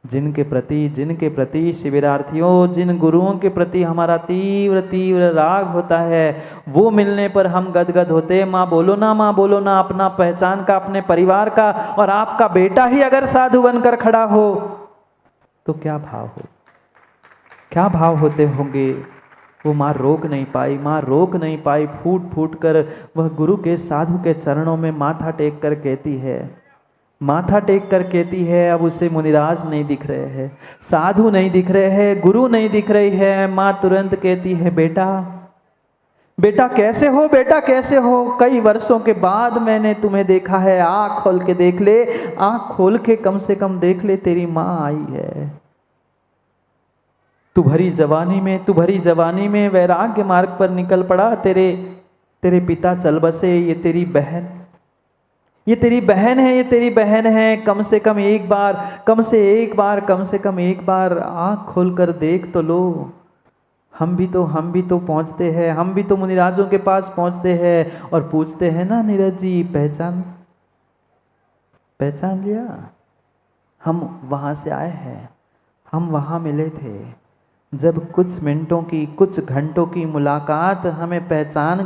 जिनके प्रति शिविरार्थियों, जिन गुरुओं के प्रति हमारा तीव्र तीव्र राग होता है, वो मिलने पर हम गदगद होते हैं। माँ बोलो ना, माँ बोलो ना, अपना पहचान का, अपने परिवार का, और आपका बेटा ही अगर साधु बनकर खड़ा हो तो क्या भाव हो, क्या भाव होते होंगे। वो माँ रोक नहीं पाई, माँ रोक नहीं पाई, फूट फूट कर वह गुरु के, साधु के चरणों में माथा टेक कर कहती है, माथा टेक कर कहती है। अब उसे मुनिराज नहीं दिख रहे हैं, साधु नहीं दिख रहे हैं, गुरु नहीं दिख रही है। माँ तुरंत कहती है, बेटा बेटा कैसे हो, बेटा कैसे हो, कई वर्षों के बाद मैंने तुम्हें देखा है, आँख खोल के देख ले, आँख खोल के कम से कम देख ले, तेरी माँ आई है। तू भरी जवानी में वैराग्य मार्ग पर निकल पड़ा, तेरे पिता चल बसे, ये तेरी बहन, ये तेरी बहन है, ये तेरी बहन है। कम से कम एक बार आँख खोल कर देख तो लो। हम भी तो पहुँचते हैं, हम भी तो मुनिराजों के पास पहुँचते हैं और पूछते हैं ना, नीरज जी पहचान लिया, हम वहाँ से आए हैं, हम वहाँ मिले थे। जब कुछ मिनटों की, कुछ घंटों की मुलाकात हमें पहचान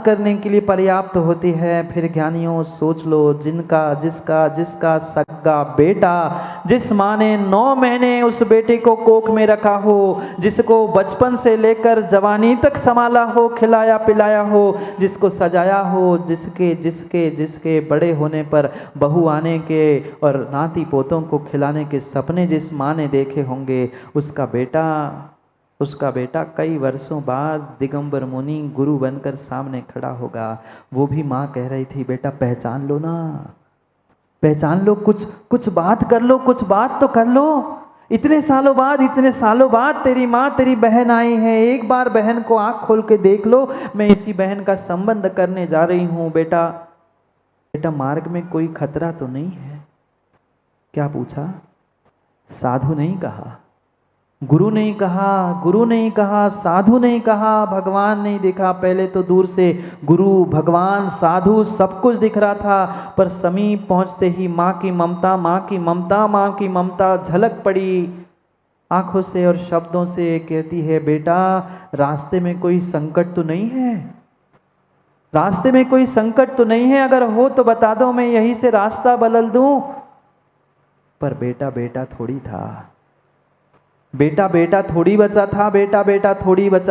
करने के लिए पर्याप्त होती है, फिर ज्ञानियों सोच लो, जिसका सगा बेटा, जिस माँ ने 9 महीने उस बेटे को कोख में रखा हो, जिसको बचपन से लेकर जवानी तक संभाला हो, खिलाया पिलाया हो, जिसको सजाया हो, जिसके बड़े होने पर बहू आने के और नाती पोतों को खिलाने के सपने जिस माँ ने देखे होंगे, उसका बेटा कई वर्षों बाद दिगंबर मुनि गुरु बनकर सामने खड़ा होगा। वो भी माँ कह रही थी, बेटा पहचान लो ना, पहचान लो, कुछ बात कर लो, कुछ बात तो कर लो। इतने सालों बाद तेरी माँ, तेरी बहन आई है, एक बार बहन को आँख खोल के देख लो, मैं इसी बहन का संबंध करने जा रही हूँ। बेटा मार्ग में कोई खतरा तो नहीं है? क्या पूछा? साधु नहीं कहा, गुरु नहीं कहा, साधु नहीं कहा, भगवान नहीं देखा। पहले तो दूर से गुरु, भगवान, साधु सब कुछ दिख रहा था, पर समीप पहुंचते ही माँ की ममता झलक पड़ी आंखों से और शब्दों से। कहती है, बेटा रास्ते में कोई संकट तो नहीं है? रास्ते में कोई संकट तो नहीं है? अगर हो तो बता दो, मैं यहीं से रास्ता बदल दूं। पर बेटा थोड़ी था, बेटा थोड़ी बचा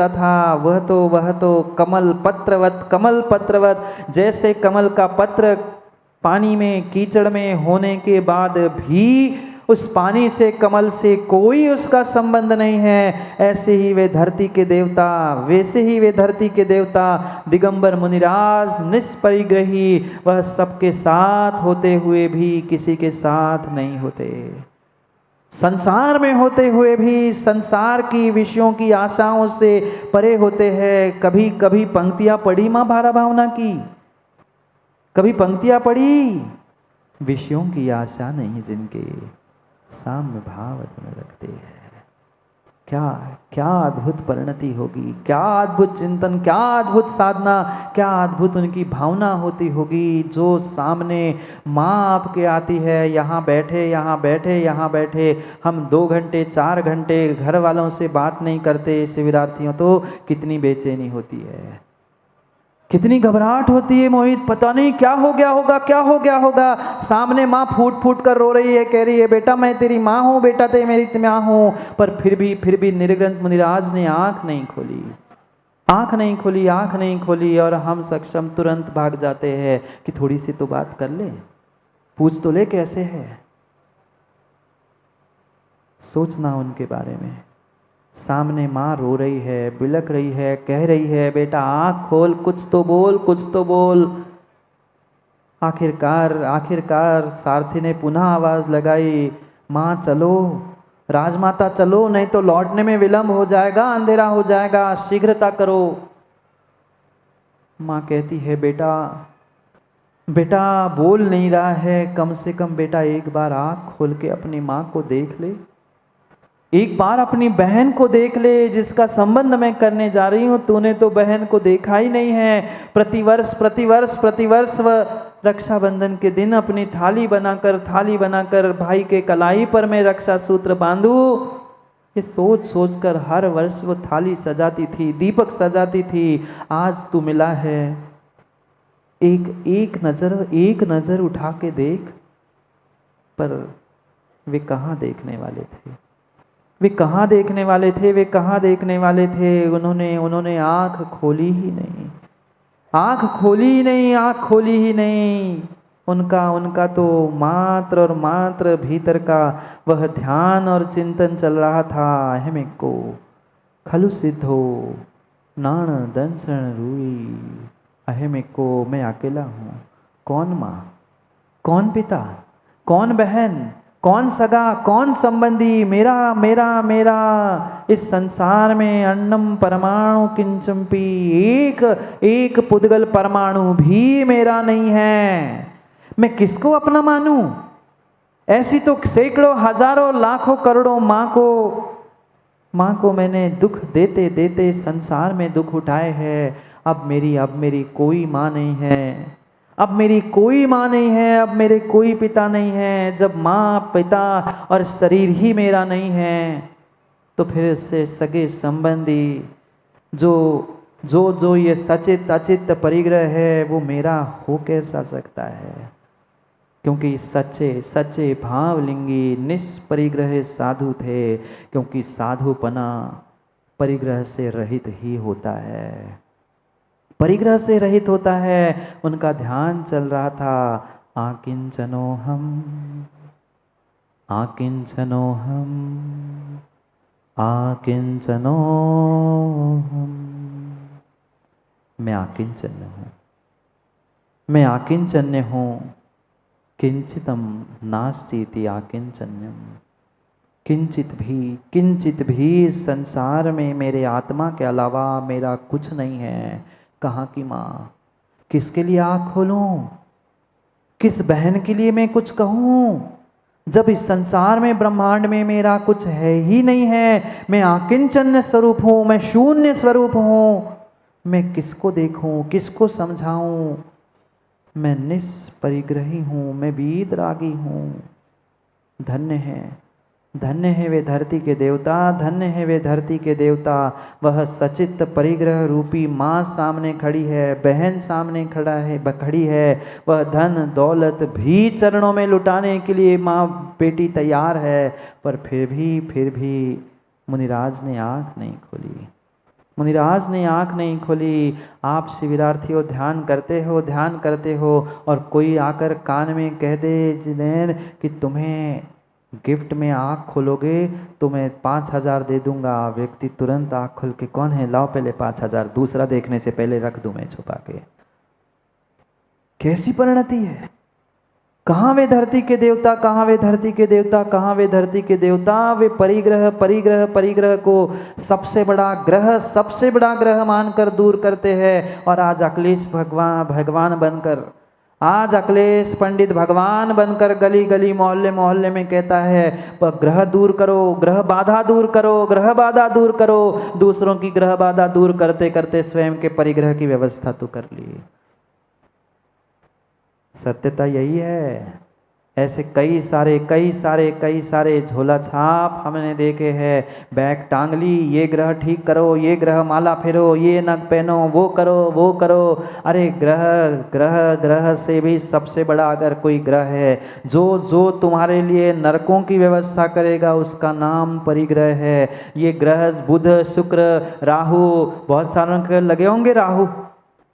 था। वह तो कमल पत्रवत, जैसे कमल का पत्र पानी में, कीचड़ में होने के बाद भी उस पानी से, कमल से कोई उसका संबंध नहीं है। ऐसे ही वे धरती के देवता, दिगंबर मुनिराज निष्परिग्रही, वह सबके साथ होते हुए भी किसी के साथ नहीं होते। संसार में होते हुए भी संसार की विषयों की आशाओं से परे होते हैं। कभी पंक्तियां पढ़ी मां भारा भावना की? कभी पंक्तियां पढ़ी? विषयों की आशा नहीं जिनके, साम्य भाव में रखते हैं। क्या अद्भुत परिणति होगी, क्या अद्भुत चिंतन, क्या अद्भुत साधना, क्या अद्भुत उनकी भावना होती होगी। जो सामने माँ आपके आती है, यहाँ बैठे हम 2 घंटे 4 घंटे घर वालों से बात नहीं करते शिविरार्थियों, तो कितनी बेचैनी होती है, कितनी घबराहट होती है। मोहित, पता नहीं क्या हो गया होगा। सामने माँ फूट कर रो रही है, कह रही है, बेटा मैं तेरी माँ हूँ, बेटा ते मेरी माँ हूँ। पर फिर भी निर्ग्रंथ मुनिराज ने आंख नहीं खोली और हम सक्षम तुरंत भाग जाते हैं कि थोड़ी सी तो बात कर ले, पूछ तो ले कैसे है। सोचना उनके बारे में। सामने माँ रो रही है, बिलख रही है, कह रही है, बेटा आँख खोल, कुछ तो बोल। आखिरकार सारथी ने पुनः आवाज लगाई, माँ चलो, राजमाता चलो, नहीं तो लौटने में विलंब हो जाएगा, अंधेरा हो जाएगा, शीघ्रता करो। माँ कहती है, बेटा बोल नहीं रहा है, कम से कम बेटा एक बार आँख खोल के अपनी माँ को देख ले, एक बार अपनी बहन को देख ले, जिसका संबंध मैं करने जा रही हूँ। तूने तो बहन को देखा ही नहीं है। प्रतिवर्ष रक्षाबंधन के दिन अपनी थाली बनाकर भाई के कलाई पर मैं रक्षा सूत्र बांधूं, ये सोच सोच कर हर वर्ष वो थाली सजाती थी, दीपक सजाती थी। आज तू मिला है, एक नजर उठा के देख। पर वे कहाँ देखने वाले थे, वे कहाँ देखने वाले थे, वे कहाँ देखने वाले थे। उन्होंने आंख खोली ही नहीं, आंख खोली ही नहीं, आंख खोली ही नहीं। उनका तो मात्र और मात्र भीतर का वह ध्यान और चिंतन चल रहा था। अहमे को खलु सिद्धो नाण दंसण रूई, अहमे को मैं अकेला हूँ। कौन माँ, कौन पिता, कौन बहन, कौन सगा, कौन संबंधी, मेरा मेरा मेरा इस संसार में अन्नम परमाणु किंचुम्पी, एक पुद्गल परमाणु भी मेरा नहीं है। मैं किसको अपना मानूं? ऐसी तो सैकड़ों हजारों लाखों करोड़ों माँ को मैंने दुख देते देते संसार में दुख उठाए हैं। अब मेरी कोई माँ नहीं है, अब मेरी कोई माँ नहीं है, अब मेरे कोई पिता नहीं है। जब माँ पिता और शरीर ही मेरा नहीं है, तो फिर से सगे संबंधी जो ये सचित अचित परिग्रह है वो मेरा हो कैसा सकता है? क्योंकि सच्चे भावलिंगी निष्परिग्रह साधु थे, क्योंकि साधुपना परिग्रह से रहित ही होता है, परिग्रह से रहित होता है। उनका ध्यान चल रहा था, आकिंचनोहम आकिंचनोहम आकिंचनोहम, मैं आकिंचन्य हूँ, मैं आकिंचन्य हूँ। किंचितम नास्तीति आकिंचन्यम, किंचित भी संसार में मेरे आत्मा के अलावा मेरा कुछ नहीं है। कहाँ की माँ, किसके लिए आँख खोलूं, किस बहन के लिए मैं कुछ कहूँ, जब इस संसार में ब्रह्मांड में मेरा कुछ है ही नहीं है। मैं आकिंचन्य स्वरूप हूँ, मैं शून्य स्वरूप हूँ। मैं किसको देखूं, किसको समझाऊं? मैं निष्परिग्रही हूँ, मैं वीतरागी हूँ। धन्य है वे धरती के देवता, धन्य है वे धरती के देवता। वह सचित परिग्रह रूपी माँ सामने खड़ी है, बहन सामने खड़ी है। वह धन दौलत भी चरणों में लुटाने के लिए माँ बेटी तैयार है। पर फिर भी मुनिराज ने आँख नहीं खोली, मुनिराज ने आँख नहीं खोली। आप शिविरार्थियों ध्यान करते हो और कोई आकर कान में कह दे जिनैन कि तुम्हें गिफ्ट में आँख खोलोगे तो मैं 5,000 दे दूंगा। व्यक्ति तुरंत आँख खोल के, कौन है, लाओ पहले 5,000, दूसरा देखने से पहले रख दूं मैं छुपा के। कैसी परिणति है? कहाँ वे धरती के देवता, कहाँ वे धरती के देवता, कहाँ वे धरती के देवता? वे परिग्रह को सबसे बड़ा ग्रह मानकर दूर करते हैं। और आज अखिलेश भगवान बनकर, आज अखिलेश पंडित भगवान बनकर गली गली मोहल्ले में कहता है ग्रह दूर करो, ग्रह बाधा दूर करो, ग्रह बाधा दूर करो। दूसरों की ग्रह बाधा दूर करते करते स्वयं के परिग्रह की व्यवस्था तो कर ली। सत्यता यही है। ऐसे कई सारे झोला छाप हमने देखे हैं। बैग टांग ली, ये ग्रह ठीक करो, ये ग्रह माला फेरो, ये नग पहनो, वो करो। अरे ग्रह से भी सबसे बड़ा अगर कोई ग्रह है जो तुम्हारे लिए नरकों की व्यवस्था करेगा, उसका नाम परिग्रह है। ये ग्रह बुध शुक्र राहु, बहुत सारों के लगे होंगे राहु,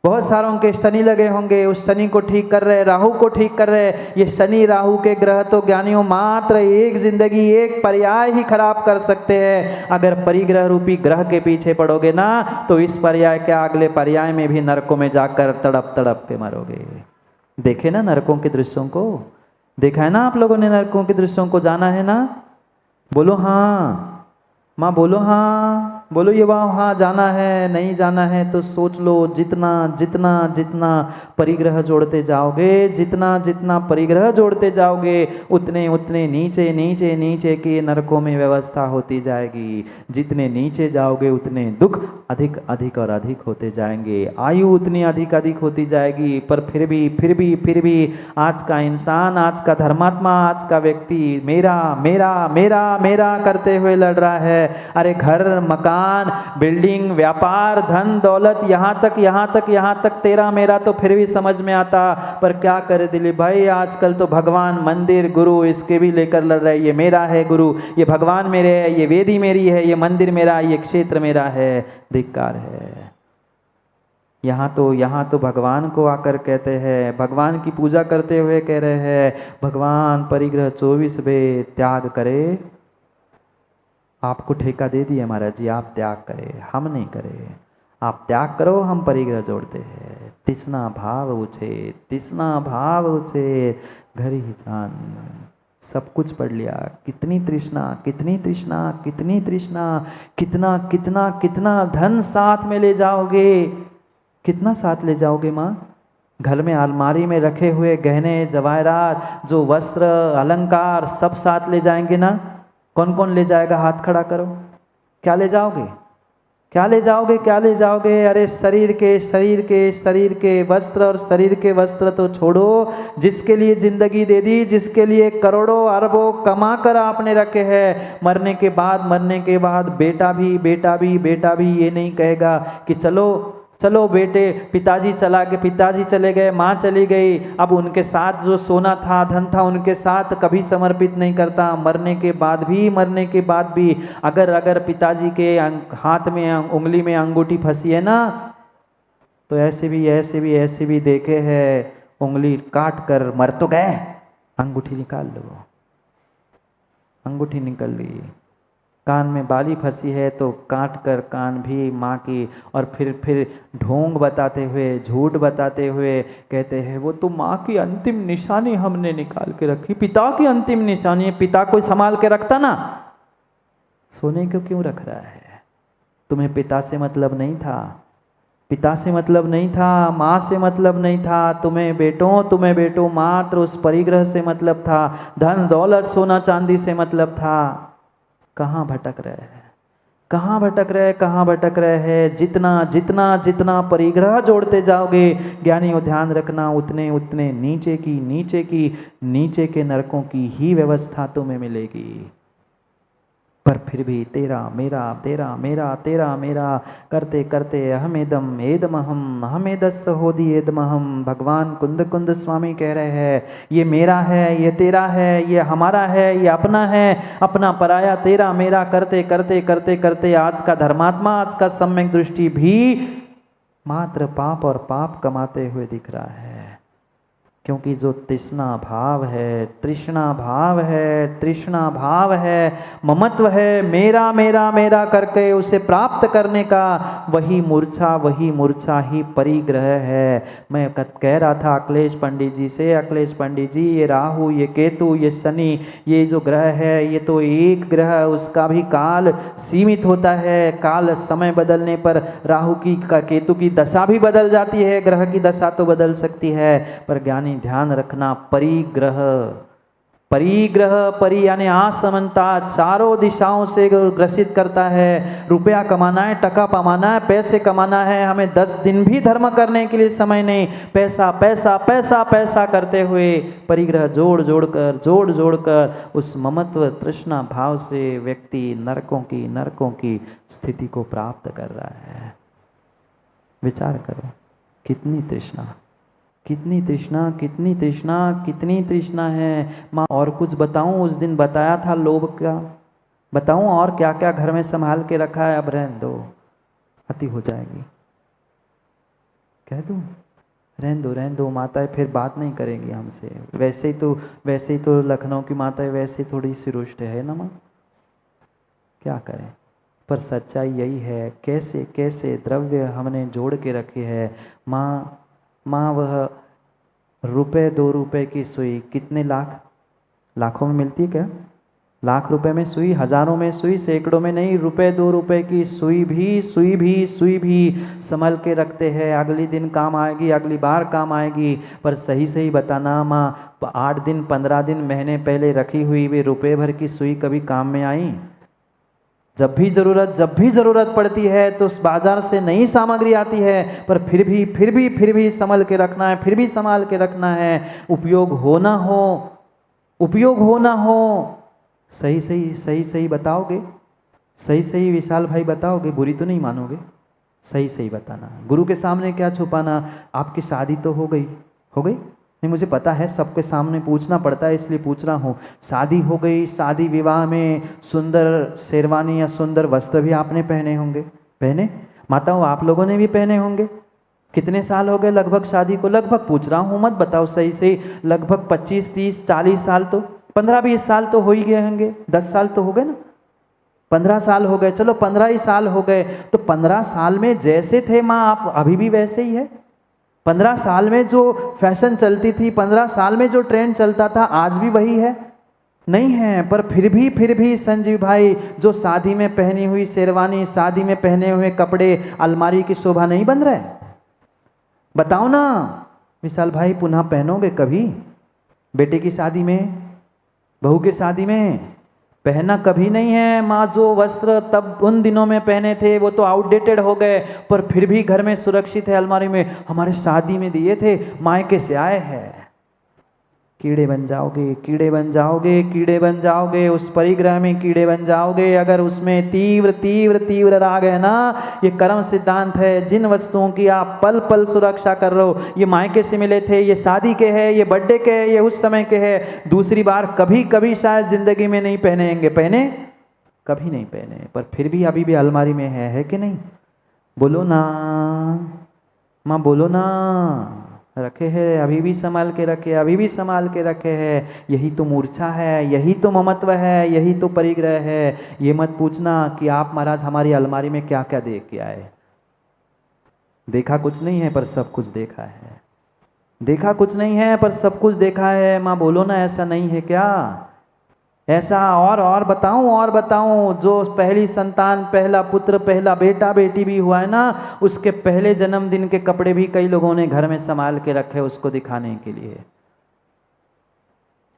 बहुत सारों के शनि लगे होंगे, उस शनि को ठीक कर रहे, राहु को ठीक कर रहे। ये शनि राहु के ग्रह तो ज्ञानियों मात्र एक जिंदगी, एक पर्याय ही खराब कर सकते हैं। अगर परिग्रह रूपी ग्रह के पीछे पड़ोगे ना, तो इस पर्याय के अगले पर्याय में भी नरकों में जाकर तड़प के मरोगे। देखे ना नरकों के दृश्यों को, देखा है ना आप लोगों ने नरकों के दृश्यों को, जाना है ना? बोलो हाँ, माँ बोलो हाँ। बोलो ये वहाँ जाना है नहीं जाना है तो सोच लो, जितना जितना जितना परिग्रह जोड़ते जाओगे, जितना जितना परिग्रह जोड़ते जाओगे, उतने उतने नीचे नीचे नीचे के नरकों में व्यवस्था होती जाएगी। जितने नीचे जाओगे उतने दुख अधिक अधिक और अधिक होते जाएंगे, आयु उतनी अधिक अधिक होती जाएगी। पर फिर भी आज का इंसान, आज का धर्मात्मा, आज का व्यक्ति मेरा मेरा मेरा मेरा करते हुए लड़ रहा है। अरे घर, मकान, बिल्डिंग, व्यापार, धन दौलत, यहाँ तक तेरा मेरा तो फिर भी समझ में आता। पर क्या करे दिलीप भाई, आजकल तो भगवान, मंदिर, गुरु इसके भी लेकर लड़ रहे। ये मेरा है गुरु, ये भगवान मेरे है, ये वेदी मेरी है, ये मंदिर मेरा, ये क्षेत्र मेरा है। धिक्कार है। यहाँ तो भगवान को आकर कहते हैं, भगवान की पूजा करते हुए कह रहे हैं, भगवान परिग्रह 24 वेद त्याग करे। आपको ठेका दे दिया महाराज जी, आप त्याग करें, हम नहीं करें। आप त्याग करो, हम परिग्रह जोड़ते हैं। तृष्णा भाव उछे, तृष्णा भाव उछे, घर ही जान। सब कुछ पढ़ लिया, कितनी तृष्णा, कितनी तृष्णा, कितनी तृष्णा, कितना कितना कितना धन साथ में ले जाओगे, कितना साथ ले जाओगे माँ? घर में अलमारी में रखे हुए गहने जवाहरात, जो वस्त्र अलंकार सब साथ ले जाएंगे ना? कौन कौन ले जाएगा? हाथ खड़ा करो। क्या ले जाओगे? क्या ले जाओगे? क्या ले जाओगे? अरे शरीर के वस्त्र, और शरीर के वस्त्र तो छोड़ो, जिसके लिए जिंदगी दे दी, जिसके लिए करोड़ों अरबों कमा कर आपने रखे हैं, मरने के बाद बेटा भी ये नहीं कहेगा कि चलो बेटे, पिताजी चले गए, माँ चली गई, अब उनके साथ जो सोना था, धन था, उनके साथ कभी समर्पित नहीं करता। मरने के बाद भी अगर पिताजी के हाथ में, उंगली में अंगूठी फंसी है ना, तो ऐसे भी देखे हैं, उंगली काट कर मर तो गए, अंगूठी निकाल लो, अंगूठी निकल ली। कान में बाली फंसी है तो काट कर कान भी माँ की, और फिर ढोंग बताते हुए, झूठ बताते हुए कहते हैं वो तो माँ की अंतिम निशानी हमने निकाल के रखी, पिता की अंतिम निशानी है। पिता कोई संभाल के रखता ना? सोने को क्यों रख रहा है? तुम्हें पिता से मतलब नहीं था, पिता से मतलब नहीं था, माँ से मतलब नहीं था, तुम्हें बेटों मात्र उस परिग्रह से मतलब था, धन दौलत सोना चांदी से मतलब था। कहाँ भटक रहे हैं? जितना परिग्रह जोड़ते जाओगे, ज्ञानियों ध्यान रखना, उतने नीचे के नरकों की ही व्यवस्था तुम्हें मिलेगी। पर फिर भी तेरा मेरा करते करते अहमेदम एदमहम अहमेदस होदी एदमहम। भगवान कुंद स्वामी कह रहे हैं, ये मेरा है, ये तेरा है, ये हमारा है, ये अपना है, अपना पराया, तेरा मेरा करते करते करते करते आज का धर्मात्मा, आज का सम्यक दृष्टि भी मात्र पाप और पाप कमाते हुए दिख रहा है। क्योंकि जो तृष्णा भाव है, ममत्व है, मेरा करके उसे प्राप्त करने का, वही मूर्छा ही परिग्रह है। मैं कह रहा था अखिलेश पंडित जी से, अखिलेश पंडित जी, ये राहु, ये केतु, ये शनि, ये जो ग्रह है, ये तो एक ग्रह, उसका भी काल सीमित होता है। काल समय बदलने पर राहु की केतु की दशा भी बदल जाती है, ग्रह की दशा तो बदल सकती है, पर ज्ञानी ध्यान रखना, परि यानी असमानता चारों दिशाओं से ग्रसित करता है। रुपया कमाना है, टका कमाना है, पैसे कमाना है, हमें 10 दिन भी धर्म करने के लिए समय नहीं, पैसा करते हुए परिग्रह जोड़ कर उस ममत्व तृष्णा भाव से व्यक्ति नरकों की स्थिति को प्राप्त कर रहा है। विचार करो, कितनी तृष्णा है माँ। और कुछ बताऊं? उस दिन बताया था लोभ का, बताऊं और क्या क्या घर में संभाल के रखा है? अब रहने दो, अति हो जाएगी, कह दूं? रहने दो माताएं फिर बात नहीं करेंगी हमसे। वैसे ही तो लखनऊ की माताएं वैसे थोड़ी सी रुष्ट है ना माँ, क्या करें? पर सच्चाई यही है, कैसे द्रव्य हमने जोड़ के रखे हैं। माँ वह ₹2 की सुई कितने लाखों में मिलती है क्या? लाख रुपए में सुई, हजारों में सुई, सैकड़ों में नहीं, रुपए 2 रुपए की सुई भी संभल के रखते हैं। अगली दिन काम आएगी, अगली बार काम आएगी। पर सही सही बताना माँ, 8 दिन 15 दिन महीने पहले रखी हुई वे रुपए भर की सुई कभी काम में आई? जब भी ज़रूरत पड़ती है तो उस बाजार से नई सामग्री आती है, पर फिर भी संभल के रखना है, फिर भी संभाल के रखना है। उपयोग हो ना हो, सही बताओगे? सही विशाल भाई बताओगे? बुरी तो नहीं मानोगे? सही बताना। गुरु के सामने क्या छुपाना? आपकी शादी तो हो गई? नहीं, मुझे पता है सबके सामने पूछना पड़ता है, इसलिए पूछ रहा हूँ। शादी हो गई, शादी विवाह में सुंदर शेरवानी या सुंदर वस्त्र भी आपने पहने होंगे। पहने? माताओं, आप लोगों ने भी पहने होंगे। कितने साल हो गए लगभग शादी को? लगभग पूछ रहा हूँ, मत बताओ सही। लगभग 25 30 40 साल तो, 15-20 साल तो हो ही गए होंगे। 10 साल तो हो गए ना? 15 साल हो गए, चलो 15 ही साल हो गए। तो 15 साल में जैसे थे माँ आप, अभी भी वैसे ही है। 15 साल में जो फैशन चलती थी, 15 साल में जो ट्रेंड चलता था, आज भी वही है? नहीं है। पर फिर भी संजीव भाई, जो शादी में पहनी हुई शेरवानी, शादी में पहने हुए कपड़े अलमारी की शोभा नहीं बन रहे? बताओ ना विशाल भाई, पुनः पहनोगे कभी? बेटे की शादी में, बहू की शादी में पहना कभी नहीं है। माँ, जो वस्त्र तब उन दिनों में पहने थे वो तो आउटडेटेड हो गए, पर फिर भी घर में सुरक्षित है अलमारी में। हमारे शादी में दिए थे, मायके से आए हैं। कीड़े बन जाओगे, उस परिग्रह में कीड़े बन जाओगे अगर उसमें तीव्र राग है ना। ये कर्म सिद्धांत है। जिन वस्तुओं की आप पल पल सुरक्षा कर रहे हो, ये मायके से मिले थे, ये शादी के है, ये बर्थडे के है, ये उस समय के है, दूसरी बार कभी शायद जिंदगी में नहीं पहनेंगे। पहने? कभी नहीं पहने, पर फिर भी अभी भी अलमारी में है कि नहीं? बोलो ना माँ, बोलो ना। रखे हैं, अभी भी संभाल के रखे हैं। यही तो मूर्छा है, यही तो ममत्व है, यही तो परिग्रह है। ये मत पूछना कि आप महाराज हमारी अलमारी में क्या क्या देख के आए। देखा कुछ नहीं है, पर सब कुछ देखा है। माँ बोलो ना, ऐसा नहीं है क्या? ऐसा और बताऊं, जो पहली संतान, पहला पुत्र, पहला बेटा बेटी भी हुआ है ना, उसके पहले जन्मदिन के कपड़े भी कई लोगों ने घर में संभाल के रखे उसको दिखाने के लिए।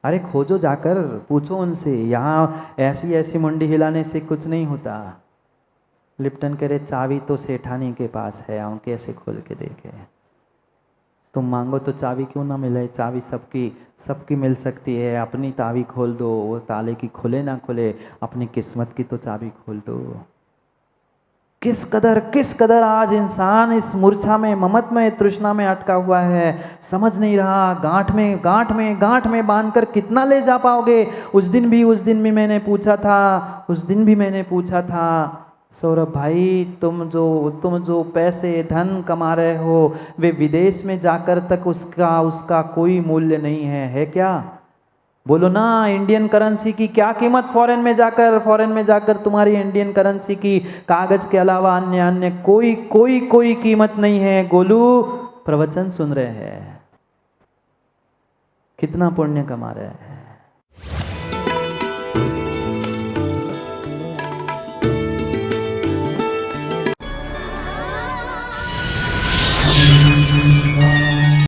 अरे खोजो, जाकर पूछो उनसे। यहाँ ऐसी मुंडी हिलाने से कुछ नहीं होता। लिप्टन कह रहे चाबी तो सेठानी के पास है, हम कैसे खोल के देखे? तुम मांगो तो चाबी क्यों ना मिले? चाबी सबकी मिल सकती है। अपनी चाबी खोल दो, वो ताले की खुले ना खुले, अपनी किस्मत की तो चाबी खोल दो। किस कदर आज इंसान इस मूर्छा में, ममत्व में, तृष्णा में अटका हुआ है, समझ नहीं रहा। गांठ में बांधकर कितना ले जा पाओगे? उस दिन भी मैंने पूछा था सौरभ भाई, तुम जो पैसे धन कमा रहे हो, वे विदेश में जाकर तक उसका कोई मूल्य नहीं है क्या? बोलो ना। इंडियन करेंसी की क्या कीमत? फॉरेन में जाकर तुम्हारी इंडियन करेंसी की कागज के अलावा अन्य कोई कीमत नहीं है। गोलू, प्रवचन सुन रहे हैं, कितना पुण्य कमा रहे हैं।